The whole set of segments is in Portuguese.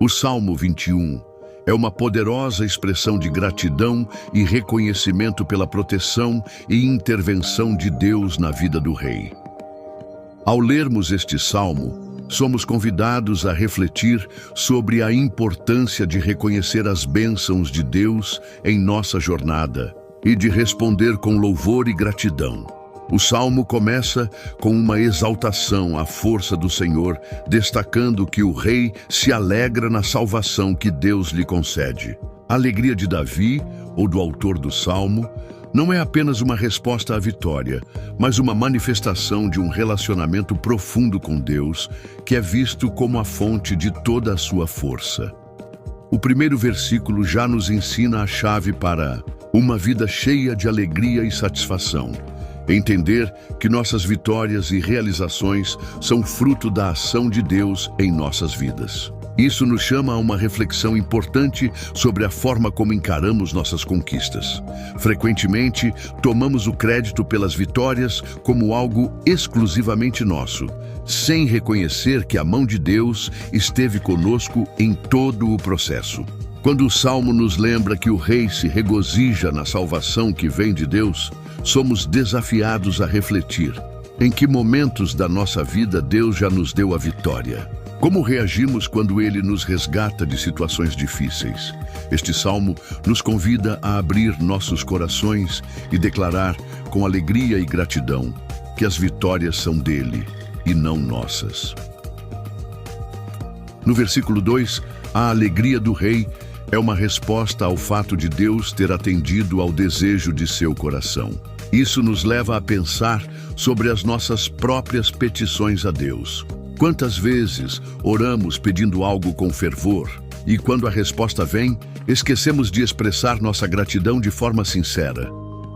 O Salmo 21 é uma poderosa expressão de gratidão e reconhecimento pela proteção e intervenção de Deus na vida do rei. Ao lermos este salmo, somos convidados a refletir sobre a importância de reconhecer as bênçãos de Deus em nossa jornada e de responder com louvor e gratidão. O salmo começa com uma exaltação à força do Senhor, destacando que o rei se alegra na salvação que Deus lhe concede. A alegria de Davi, ou do autor do salmo, não é apenas uma resposta à vitória, mas uma manifestação de um relacionamento profundo com Deus, que é visto como a fonte de toda a sua força. O primeiro versículo já nos ensina a chave para uma vida cheia de alegria e satisfação. Entender que nossas vitórias e realizações são fruto da ação de Deus em nossas vidas. Isso nos chama a uma reflexão importante sobre a forma como encaramos nossas conquistas. Frequentemente, tomamos o crédito pelas vitórias como algo exclusivamente nosso, sem reconhecer que a mão de Deus esteve conosco em todo o processo. Quando o Salmo nos lembra que o rei se regozija na salvação que vem de Deus, somos desafiados a refletir em que momentos da nossa vida Deus já nos deu a vitória. Como reagimos quando Ele nos resgata de situações difíceis? Este salmo nos convida a abrir nossos corações e declarar com alegria e gratidão que as vitórias são dele e não nossas. No versículo 2, a alegria do rei é uma resposta ao fato de Deus ter atendido ao desejo de seu coração. Isso nos leva a pensar sobre as nossas próprias petições a Deus. Quantas vezes oramos pedindo algo com fervor e, quando a resposta vem, esquecemos de expressar nossa gratidão de forma sincera?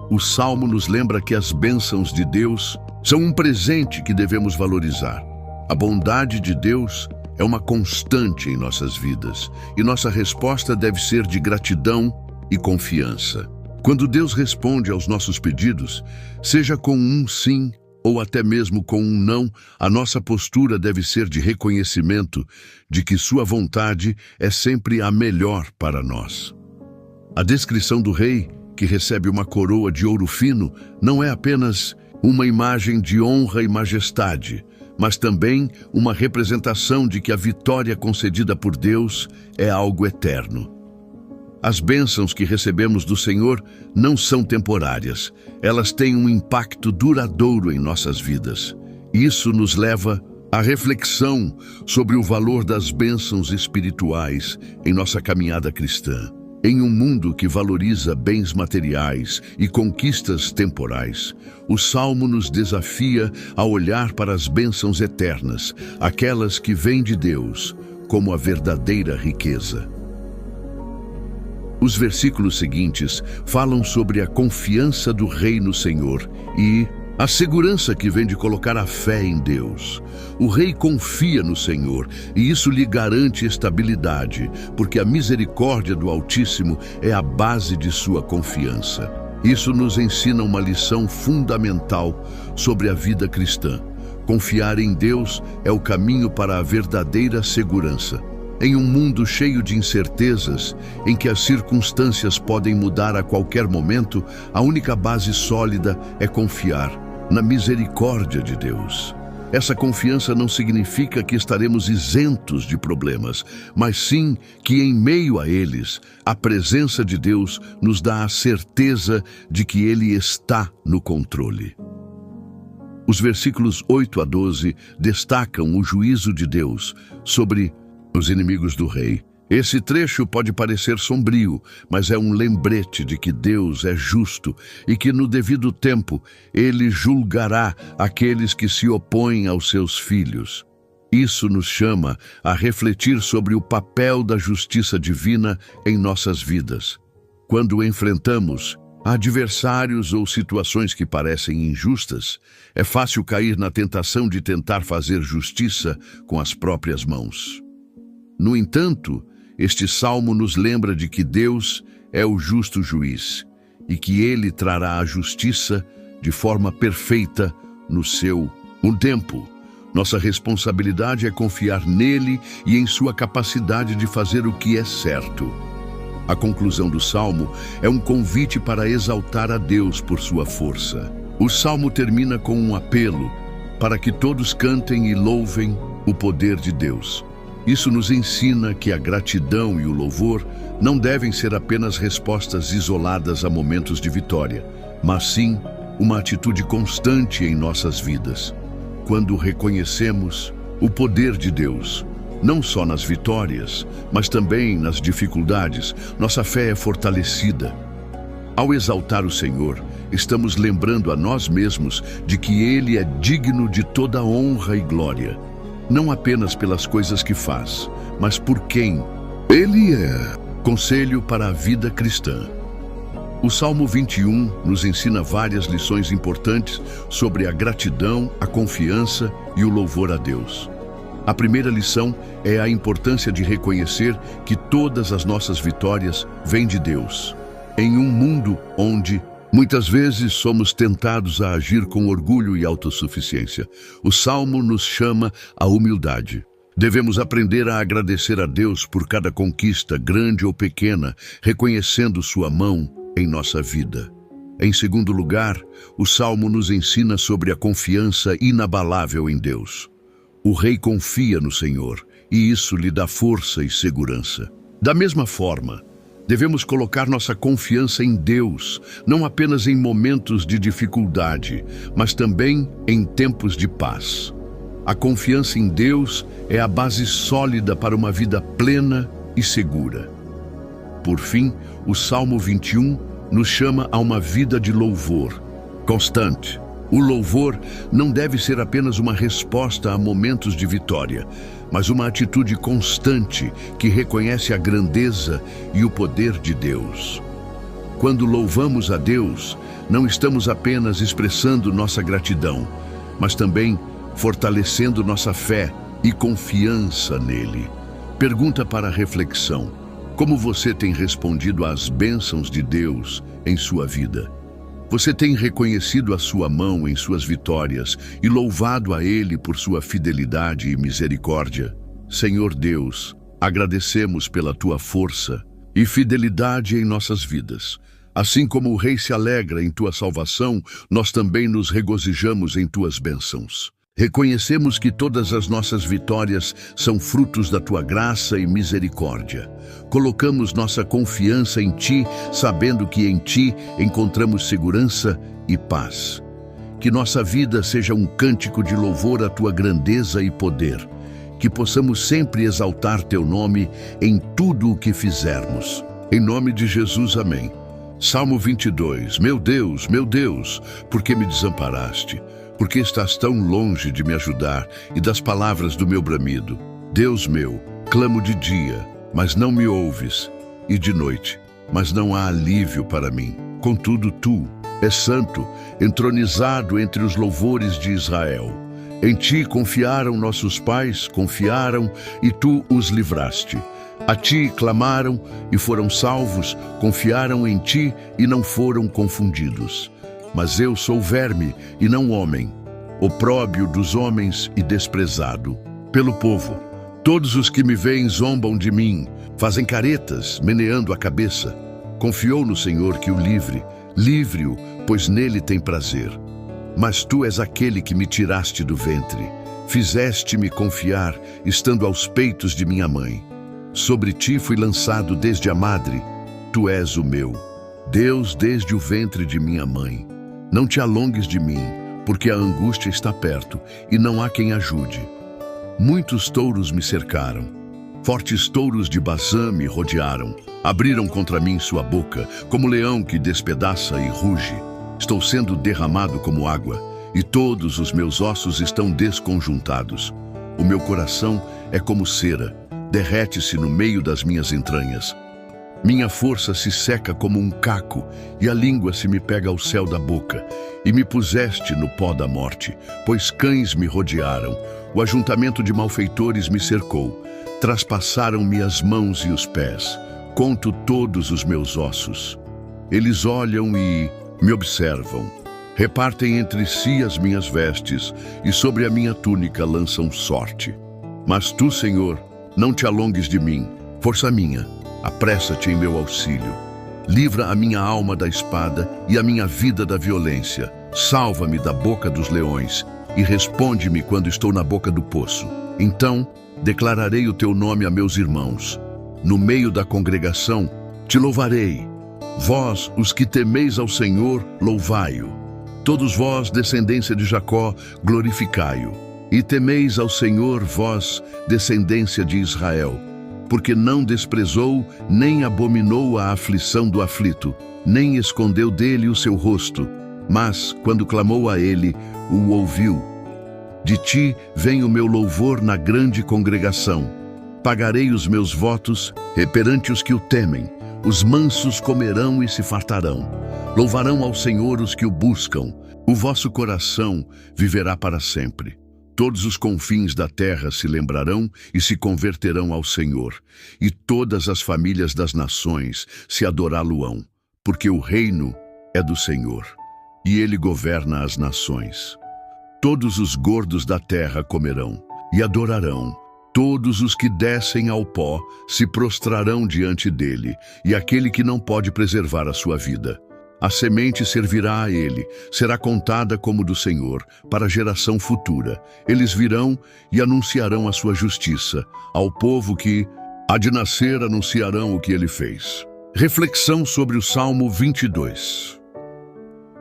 O Salmo nos lembra que as bênçãos de Deus são um presente que devemos valorizar. A bondade de Deus é uma constante em nossas vidas e nossa resposta deve ser de gratidão e confiança. Quando Deus responde aos nossos pedidos, seja com um sim ou até mesmo com um não, a nossa postura deve ser de reconhecimento de que sua vontade é sempre a melhor para nós. A descrição do rei, que recebe uma coroa de ouro fino, não é apenas uma imagem de honra e majestade, mas também uma representação de que a vitória concedida por Deus é algo eterno. As bênçãos que recebemos do Senhor não são temporárias, elas têm um impacto duradouro em nossas vidas. Isso nos leva à reflexão sobre o valor das bênçãos espirituais em nossa caminhada cristã. Em um mundo que valoriza bens materiais e conquistas temporais, o Salmo nos desafia a olhar para as bênçãos eternas, aquelas que vêm de Deus, como a verdadeira riqueza. Os versículos seguintes falam sobre a confiança do rei no Senhor e a segurança que vem de colocar a fé em Deus. O rei confia no Senhor e isso lhe garante estabilidade, porque a misericórdia do Altíssimo é a base de sua confiança. Isso nos ensina uma lição fundamental sobre a vida cristã. Confiar em Deus é o caminho para a verdadeira segurança. Em um mundo cheio de incertezas, em que as circunstâncias podem mudar a qualquer momento, a única base sólida é confiar na misericórdia de Deus. Essa confiança não significa que estaremos isentos de problemas, mas sim que em meio a eles, a presença de Deus nos dá a certeza de que Ele está no controle. Os versículos 8 a 12 destacam o juízo de Deus sobre os inimigos do rei. Esse trecho pode parecer sombrio, mas é um lembrete de que Deus é justo e que no devido tempo Ele julgará aqueles que se opõem aos seus filhos. Isso nos chama a refletir sobre o papel da justiça divina em nossas vidas. Quando enfrentamos adversários ou situações que parecem injustas, é fácil cair na tentação de tentar fazer justiça com as próprias mãos. No entanto, este salmo nos lembra de que Deus é o justo juiz e que Ele trará a justiça de forma perfeita no seu tempo. Nossa responsabilidade é confiar nele e em sua capacidade de fazer o que é certo. A conclusão do Salmo é um convite para exaltar a Deus por sua força. O Salmo termina com um apelo para que todos cantem e louvem o poder de Deus. Isso nos ensina que a gratidão e o louvor não devem ser apenas respostas isoladas a momentos de vitória, mas sim uma atitude constante em nossas vidas. Quando reconhecemos o poder de Deus, não só nas vitórias, mas também nas dificuldades, nossa fé é fortalecida. Ao exaltar o Senhor, estamos lembrando a nós mesmos de que Ele é digno de toda honra e glória, não apenas pelas coisas que faz, mas por quem Ele é. Conselho para a vida cristã. O Salmo 21 nos ensina várias lições importantes sobre a gratidão, a confiança e o louvor a Deus. A primeira lição é a importância de reconhecer que todas as nossas vitórias vêm de Deus. Em um mundo onde muitas vezes somos tentados a agir com orgulho e autossuficiência, o Salmo nos chama à humildade. Devemos aprender a agradecer a Deus por cada conquista, grande ou pequena, reconhecendo sua mão em nossa vida. Em segundo lugar, o Salmo nos ensina sobre a confiança inabalável em Deus. O rei confia no Senhor, e isso lhe dá força e segurança. Da mesma forma, devemos colocar nossa confiança em Deus, não apenas em momentos de dificuldade, mas também em tempos de paz. A confiança em Deus é a base sólida para uma vida plena e segura. Por fim, o Salmo 21 nos chama a uma vida de louvor constante. O louvor não deve ser apenas uma resposta a momentos de vitória, mas uma atitude constante que reconhece a grandeza e o poder de Deus. Quando louvamos a Deus, não estamos apenas expressando nossa gratidão, mas também fortalecendo nossa fé e confiança nele. Pergunta para reflexão: como você tem respondido às bênçãos de Deus em sua vida? Você tem reconhecido a sua mão em suas vitórias e louvado a Ele por sua fidelidade e misericórdia? Senhor Deus, agradecemos pela Tua força e fidelidade em nossas vidas. Assim como o Rei se alegra em Tua salvação, nós também nos regozijamos em Tuas bênçãos. Reconhecemos que todas as nossas vitórias são frutos da Tua graça e misericórdia. Colocamos nossa confiança em Ti, sabendo que em Ti encontramos segurança e paz. Que nossa vida seja um cântico de louvor à Tua grandeza e poder. Que possamos sempre exaltar Teu nome em tudo o que fizermos. Em nome de Jesus, amém. Salmo 22. Meu Deus, por que me desamparaste? Por que estás tão longe de me ajudar e das palavras do meu bramido? Deus meu, clamo de dia, mas não me ouves, e de noite, mas não há alívio para mim. Contudo, Tu és santo, entronizado entre os louvores de Israel. Em Ti confiaram nossos pais, e Tu os livraste. A Ti clamaram e foram salvos, confiaram em Ti e não foram confundidos. Mas eu sou verme e não homem, opróbrio dos homens e desprezado pelo povo. Todos os que me veem zombam de mim, fazem caretas, meneando a cabeça. Confiou no Senhor que o livre-o, pois nele tem prazer. Mas Tu és aquele que me tiraste do ventre, fizeste-me confiar, estando aos peitos de minha mãe. Sobre Ti fui lançado desde a madre, Tu és o meu Deus desde o ventre de minha mãe. Não te alongues de mim, porque a angústia está perto, e não há quem ajude. Muitos touros me cercaram, fortes touros de Bazã me rodearam. Abriram contra mim sua boca, como leão que despedaça e ruge. Estou sendo derramado como água, e todos os meus ossos estão desconjuntados. O meu coração é como cera, derrete-se no meio das minhas entranhas. Minha força se seca como um caco, e a língua se me pega ao céu da boca. E me puseste no pó da morte, pois cães me rodearam. O ajuntamento de malfeitores me cercou. Traspassaram-me as mãos e os pés. Conto todos os meus ossos. Eles olham e me observam. Repartem entre si as minhas vestes, e sobre a minha túnica lançam sorte. Mas tu, Senhor, não te alongues de mim, força minha, apressa-te em meu auxílio. Livra a minha alma da espada e a minha vida da violência. Salva-me da boca dos leões e responde-me quando estou na boca do poço. Então declararei o teu nome a meus irmãos. No meio da congregação te louvarei. Vós, os que temeis ao Senhor, louvai-o. Todos vós, descendência de Jacó, glorificai-o. E temeis ao Senhor, vós, descendência de Israel, porque não desprezou, nem abominou a aflição do aflito, nem escondeu dele o seu rosto, mas, quando clamou a ele, o ouviu. De ti vem o meu louvor na grande congregação. Pagarei os meus votos perante os que o temem. Os mansos comerão e se fartarão. Louvarão ao Senhor os que o buscam. O vosso coração viverá para sempre. Todos os confins da terra se lembrarão e se converterão ao Senhor, e todas as famílias das nações se adorá-lo-ão, porque o reino é do Senhor, e ele governa as nações. Todos os gordos da terra comerão e adorarão. Todos os que descem ao pó se prostrarão diante dele, e aquele que não pode preservar a sua vida. A semente servirá a ele, será contada como do Senhor, para a geração futura. Eles virão e anunciarão a sua justiça. Ao povo que há de nascer anunciarão o que ele fez. Reflexão sobre o Salmo 22.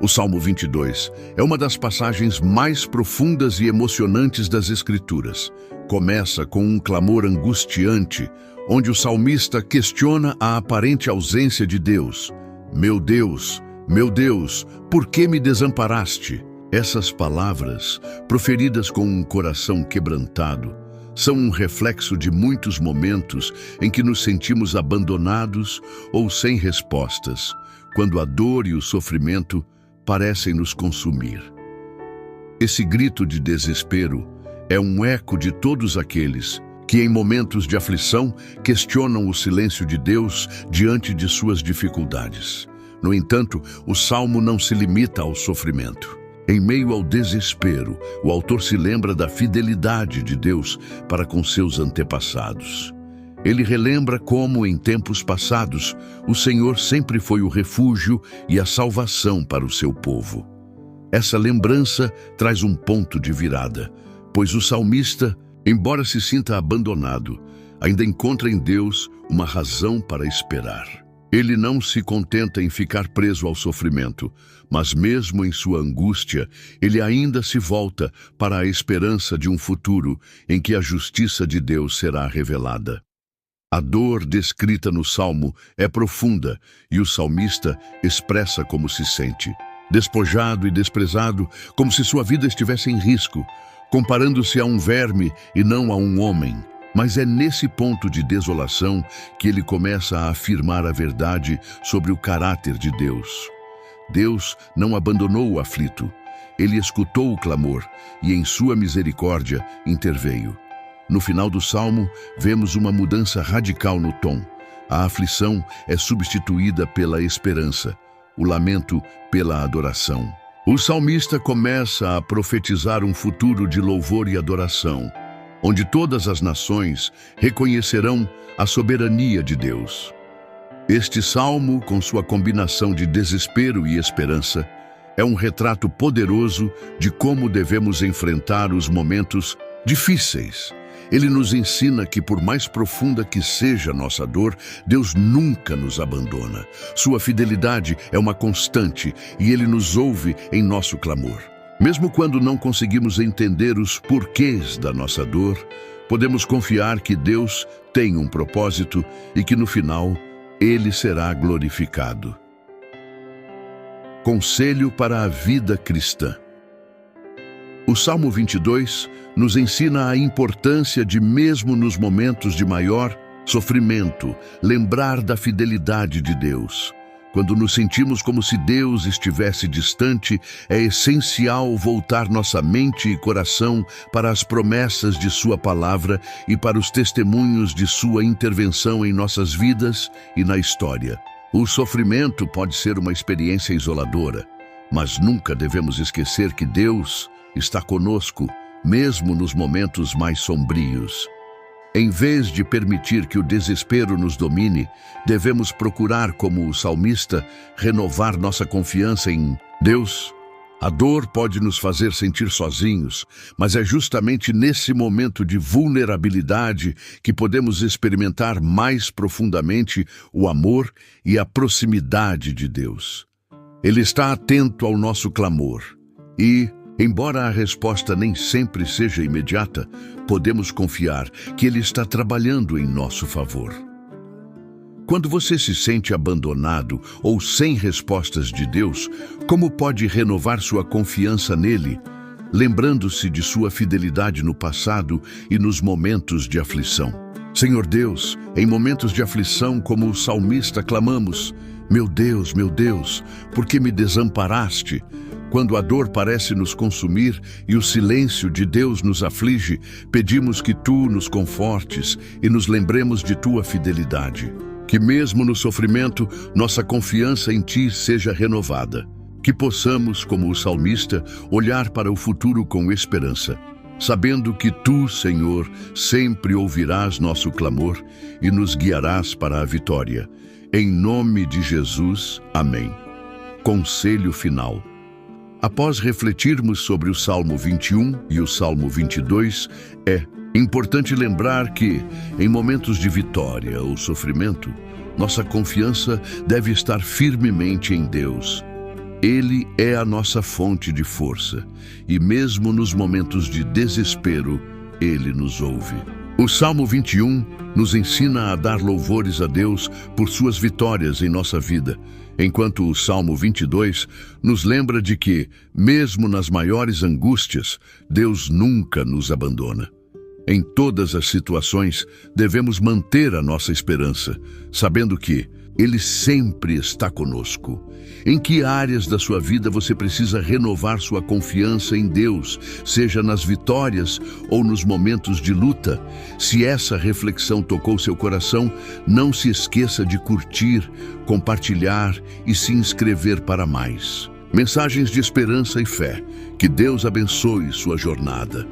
O Salmo 22 é uma das passagens mais profundas e emocionantes das Escrituras. Começa com um clamor angustiante, onde o salmista questiona a aparente ausência de Deus. Meu Deus, por que me desamparaste? Essas palavras, proferidas com um coração quebrantado, são um reflexo de muitos momentos em que nos sentimos abandonados ou sem respostas, quando a dor e o sofrimento parecem nos consumir. Esse grito de desespero é um eco de todos aqueles que, em momentos de aflição, questionam o silêncio de Deus diante de suas dificuldades. No entanto, o Salmo não se limita ao sofrimento. Em meio ao desespero, o autor se lembra da fidelidade de Deus para com seus antepassados. Ele relembra como, em tempos passados, o Senhor sempre foi o refúgio e a salvação para o seu povo. Essa lembrança traz um ponto de virada, pois o salmista, embora se sinta abandonado, ainda encontra em Deus uma razão para esperar. Ele não se contenta em ficar preso ao sofrimento, mas mesmo em sua angústia, ele ainda se volta para a esperança de um futuro em que a justiça de Deus será revelada. A dor descrita no Salmo é profunda e o salmista expressa como se sente. Despojado e desprezado, como se sua vida estivesse em risco, comparando-se a um verme e não a um homem. Mas é nesse ponto de desolação que ele começa a afirmar a verdade sobre o caráter de Deus. Deus não abandonou o aflito. Ele escutou o clamor e, em sua misericórdia, interveio. No final do Salmo, vemos uma mudança radical no tom. A aflição é substituída pela esperança, o lamento pela adoração. O salmista começa a profetizar um futuro de louvor e adoração, onde todas as nações reconhecerão a soberania de Deus. Este salmo, com sua combinação de desespero e esperança, é um retrato poderoso de como devemos enfrentar os momentos difíceis. Ele nos ensina que, por mais profunda que seja nossa dor, Deus nunca nos abandona. Sua fidelidade é uma constante e Ele nos ouve em nosso clamor. Mesmo quando não conseguimos entender os porquês da nossa dor, podemos confiar que Deus tem um propósito e que, no final, Ele será glorificado. Conselho para a vida cristã. O Salmo 22 nos ensina a importância de, mesmo nos momentos de maior sofrimento, lembrar da fidelidade de Deus. Quando nos sentimos como se Deus estivesse distante, é essencial voltar nossa mente e coração para as promessas de Sua palavra e para os testemunhos de Sua intervenção em nossas vidas e na história. O sofrimento pode ser uma experiência isoladora, Mas nunca devemos esquecer que Deus está conosco, mesmo nos momentos mais sombrios. Em vez de permitir que o desespero nos domine, devemos procurar, como o salmista, renovar nossa confiança em Deus. A dor pode nos fazer sentir sozinhos, mas é justamente nesse momento de vulnerabilidade que podemos experimentar mais profundamente o amor e a proximidade de Deus. Ele está atento ao nosso clamor e, embora a resposta nem sempre seja imediata, podemos confiar que Ele está trabalhando em nosso favor. Quando você se sente abandonado ou sem respostas de Deus, como pode renovar sua confiança nele, lembrando-se de sua fidelidade no passado e nos momentos de aflição? Senhor Deus, em momentos de aflição, como o salmista, clamamos: meu Deus, por que me desamparaste? Quando a dor parece nos consumir e o silêncio de Deus nos aflige, pedimos que Tu nos confortes e nos lembremos de Tua fidelidade. Que mesmo no sofrimento, nossa confiança em Ti seja renovada. Que possamos, como o salmista, olhar para o futuro com esperança, sabendo que Tu, Senhor, sempre ouvirás nosso clamor e nos guiarás para a vitória. Em nome de Jesus, amém. Conselho final. Após refletirmos sobre o Salmo 21 e o Salmo 22, é importante lembrar que, em momentos de vitória ou sofrimento, nossa confiança deve estar firmemente em Deus. Ele é a nossa fonte de força, e mesmo nos momentos de desespero, Ele nos ouve. O Salmo 21 nos ensina a dar louvores a Deus por suas vitórias em nossa vida, enquanto o Salmo 22 nos lembra de que, mesmo nas maiores angústias, Deus nunca nos abandona. Em todas as situações, devemos manter a nossa esperança, sabendo que Ele sempre está conosco. Em que áreas da sua vida você precisa renovar sua confiança em Deus, seja nas vitórias ou nos momentos de luta? Se essa reflexão tocou seu coração, não se esqueça de curtir, compartilhar e se inscrever para mais mensagens de esperança e fé. Que Deus abençoe sua jornada.